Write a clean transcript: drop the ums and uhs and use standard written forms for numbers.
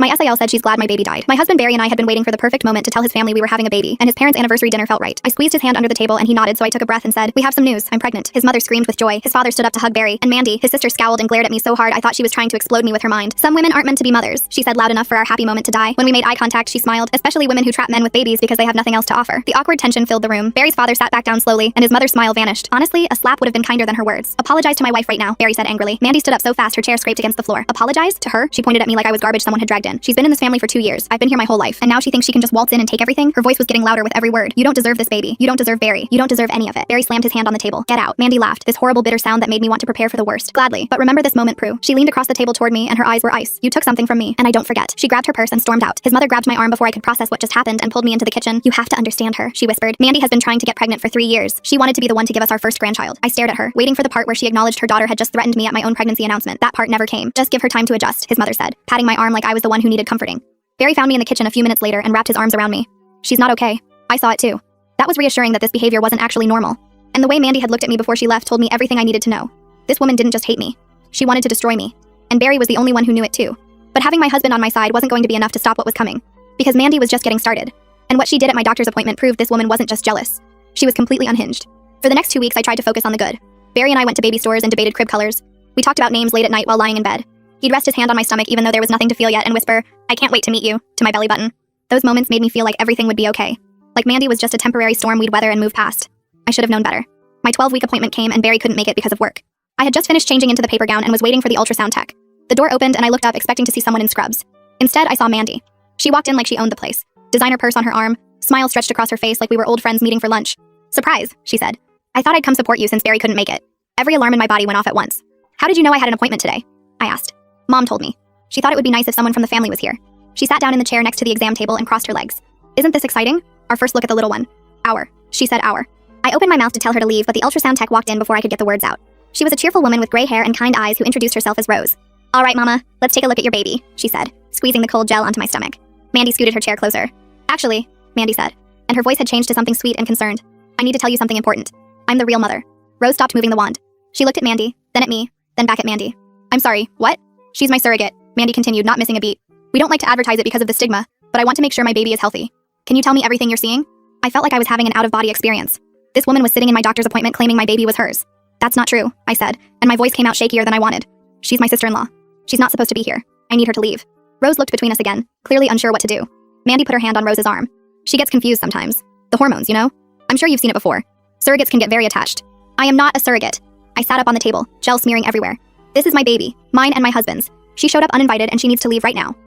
My SIL said she's glad my baby died. My husband Barry and I had been waiting for the perfect moment to tell his family we were having a baby, and his parents' anniversary dinner felt right. I squeezed his hand under the table and he nodded, so I took a breath and said, "We have some news. I'm pregnant." His mother screamed with joy. His father stood up to hug Barry, and Mandy, his sister, scowled and glared at me so hard I thought she was trying to explode me with her mind. "Some women aren't meant to be mothers," she said loud enough for our happy moment to die. When we made eye contact, she smiled, especially women who trap men with babies because they have nothing else to offer. The awkward tension filled the room. Barry's father sat back down slowly, and his mother's smile vanished. Honestly, a slap would have been kinder than her words. "Apologize to my wife right now," Barry said angrily. Mandy stood up so fast her chair scraped against the floor. "Apologize? To her?" She pointed at me like I was garbage someone had dragged in. "She's been in this family for 2 years. I've been here my whole life, and now she thinks she can just waltz in and take everything?" Her voice was getting louder with every word. "You don't deserve this baby. You don't deserve Barry. You don't deserve any of it." Barry slammed his hand on the table. "Get out." Mandy laughed, this horrible bitter sound that made me want to prepare for the worst. "Gladly. But remember this moment, Prue." She leaned across the table toward me, and her eyes were ice. "You took something from me, and I don't forget." She grabbed her purse and stormed out. His mother grabbed my arm before I could process what just happened and pulled me into the kitchen. "You have to understand her," she whispered. "Mandy has been trying to get pregnant for 3 years. She wanted to be the one to give us our first grandchild." I stared at her, waiting for the part where she acknowledged her daughter had just threatened me at my own pregnancy announcement. That part never came. "Just give her time to adjust," his mother said, patting my arm like I was the one who needed comforting. Barry found me in the kitchen a few minutes later and wrapped his arms around me. "She's not okay." I saw it too. That was reassuring that this behavior wasn't actually normal. And the way Mandy had looked at me before she left told me everything I needed to know. This woman didn't just hate me. She wanted to destroy me. And Barry was the only one who knew it too. But having my husband on my side wasn't going to be enough to stop what was coming. Because Mandy was just getting started. And what she did at my doctor's appointment proved this woman wasn't just jealous. She was completely unhinged. For the next 2 weeks I tried to focus on the good. Barry and I went to baby stores and debated crib colors. We talked about names late at night while lying in bed. He'd rest his hand on my stomach even though there was nothing to feel yet and whisper, "I can't wait to meet you," to my belly button. Those moments made me feel like everything would be okay. Like Mandy was just a temporary storm we'd weather and move past. I should have known better. My 12-week appointment came and Barry couldn't make it because of work. I had just finished changing into the paper gown and was waiting for the ultrasound tech. The door opened and I looked up expecting to see someone in scrubs. Instead, I saw Mandy. She walked in like she owned the place. Designer purse on her arm, smile stretched across her face like we were old friends meeting for lunch. "Surprise," she said. "I thought I'd come support you since Barry couldn't make it." Every alarm in my body went off at once. "How did you know I had an appointment today?" I asked. "Mom told me. She thought it would be nice if someone from the family was here." She sat down in the chair next to the exam table and crossed her legs. "Isn't this exciting? Our first look at the little one." "Our," she said, "our." I opened my mouth to tell her to leave, but the ultrasound tech walked in before I could get the words out. She was a cheerful woman with gray hair and kind eyes who introduced herself as Rose. "All right, Mama, let's take a look at your baby," she said, squeezing the cold gel onto my stomach. Mandy scooted her chair closer. "Actually," Mandy said, and her voice had changed to something sweet and concerned. "I need to tell you something important. I'm the real mother." Rose stopped moving the wand. She looked at Mandy, then at me, then back at Mandy. "I'm sorry, what?" "She's my surrogate," Mandy continued, not missing a beat. "We don't like to advertise it because of the stigma, but I want to make sure my baby is healthy. Can you tell me everything you're seeing?" I felt like I was having an out-of-body experience. This woman was sitting in my doctor's appointment claiming my baby was hers. "That's not true," I said, and my voice came out shakier than I wanted. "She's my sister-in-law. She's not supposed to be here. I need her to leave." Rose looked between us again, clearly unsure what to do. Mandy put her hand on Rose's arm. "She gets confused sometimes. The hormones, you know? I'm sure you've seen it before. Surrogates can get very attached." "I am not a surrogate." I sat up on the table, gel smearing everywhere. "This is my baby, mine and my husband's. She showed up uninvited and she needs to leave right now."